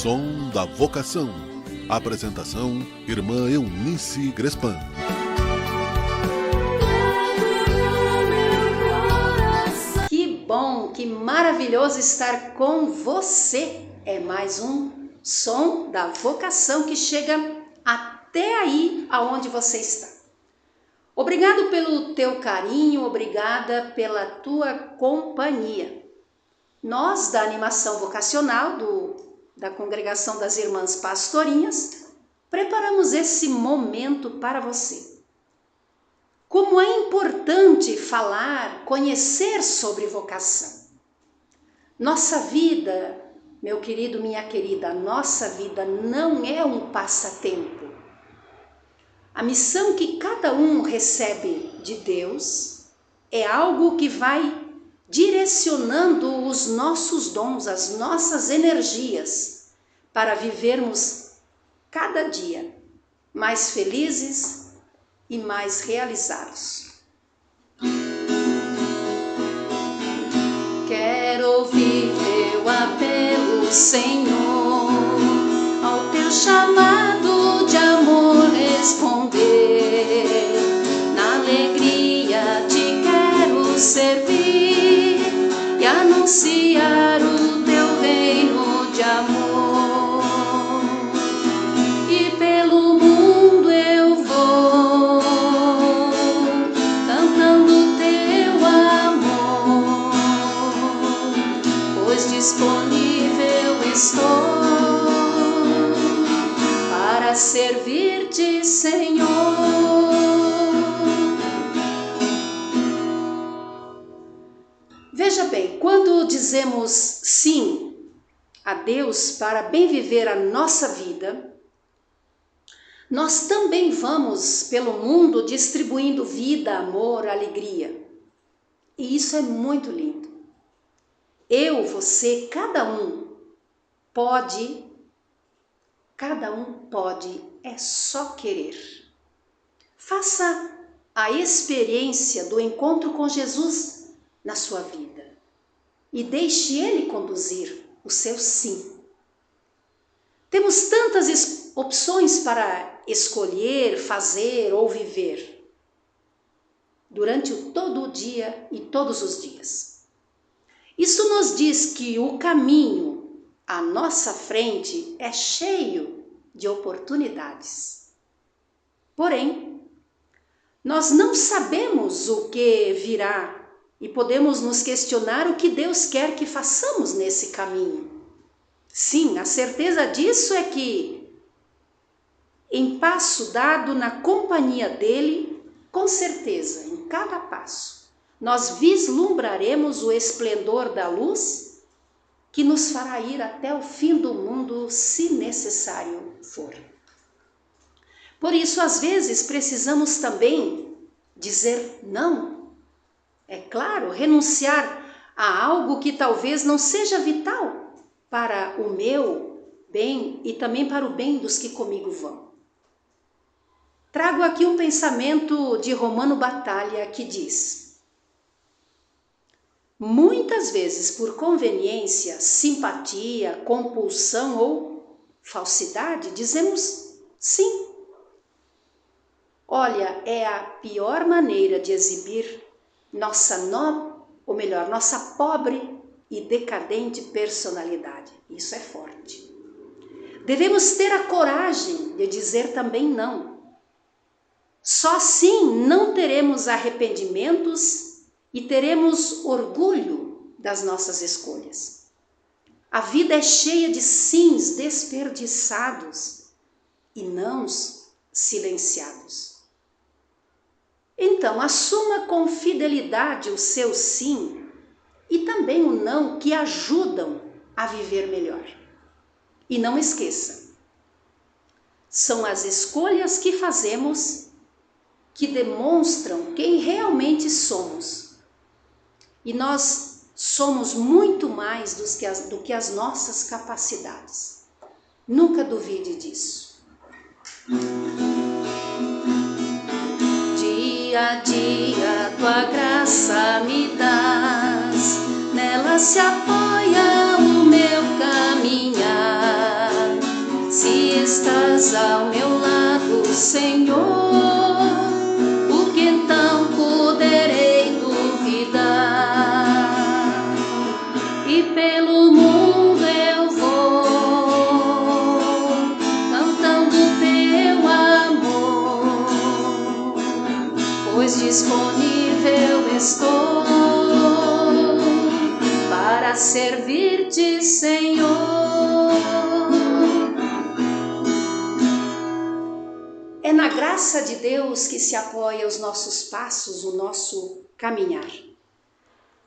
Som da Vocação. Apresentação, Irmã Eunice Grespan. Que bom, que maravilhoso estar com você. É mais um Som da Vocação que chega até aí aonde você está. Obrigado pelo teu carinho, obrigada pela tua companhia. Nós, da animação vocacional da Congregação das Irmãs Pastorinhas, preparamos esse momento para você. Como é importante falar, conhecer sobre vocação. Nossa vida, meu querido, minha querida, nossa vida não é um passatempo. A missão que cada um recebe de Deus é algo que vai direcionando os nossos dons, as nossas energias, para vivermos cada dia mais felizes e mais realizados. Quero ouvir teu apelo, Senhor, ao teu chamado de amor responder. Na alegria te quero servir e anunciar o teu reino de amor. E pelo mundo eu vou, cantando teu amor, pois disponível estou para servir-te, Senhor. Veja bem, quando dizemos sim a Deus para bem viver a nossa vida, nós também vamos pelo mundo distribuindo vida, amor, alegria. E isso é muito lindo. Eu, você, cada um pode, é só querer. Faça a experiência do encontro com Jesus na sua vida e deixe Ele conduzir o seu sim. Temos tantas opções para escolher, fazer ou viver durante todo o dia e todos os dias. Isso nos diz que o caminho à nossa frente é cheio de oportunidades. Porém, nós não sabemos o que virá e podemos nos questionar o que Deus quer que façamos nesse caminho. Sim, a certeza disso é que, em passo dado na companhia dele, com certeza, em cada passo, nós vislumbraremos o esplendor da luz que nos fará ir até o fim do mundo, se necessário for. Por isso, às vezes, precisamos também dizer não. É claro, renunciar a algo que talvez não seja vital para o meu bem e também para o bem dos que comigo vão. Trago aqui um pensamento de Romano Batalha que diz: muitas vezes, por conveniência, simpatia, compulsão ou falsidade, dizemos sim. Olha, é a pior maneira de exibir nossa pobre e decadente personalidade. Isso é forte. Devemos ter a coragem de dizer também não. Só assim não teremos arrependimentos e teremos orgulho das nossas escolhas. A vida é cheia de sims desperdiçados e nãos silenciados. Então, assuma com fidelidade o seu sim e também o não que ajudam a viver melhor. E não esqueça, são as escolhas que fazemos que demonstram quem realmente somos. E nós somos muito mais do que as nossas capacidades. Nunca duvide disso. Dia a dia tua graça me dás, nela se apoia o meu caminhar. ao meu lado, Senhor, o que então poderei duvidar? E pelo mundo eu vou, cantando teu amor, pois disponível estou para servir-te, Senhor. É na graça de Deus que se apoia os nossos passos, o nosso caminhar.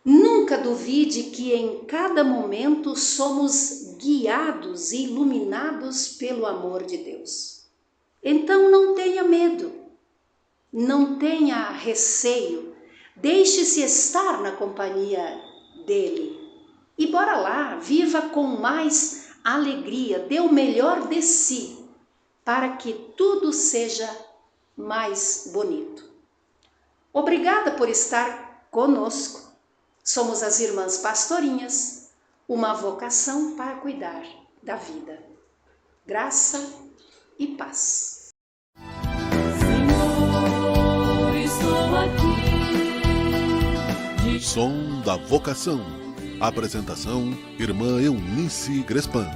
Nunca duvide que em cada momento somos guiados e iluminados pelo amor de Deus. Então não tenha medo, não tenha receio, deixe-se estar na companhia dele. E bora lá, viva com mais alegria, dê o melhor de si, para que tudo seja mais bonito. Obrigada por estar conosco. Somos as Irmãs Pastorinhas, uma vocação para cuidar da vida. Graça e paz. Senhor, estou aqui. Som da Vocação. Apresentação: Irmã Eunice Grespan.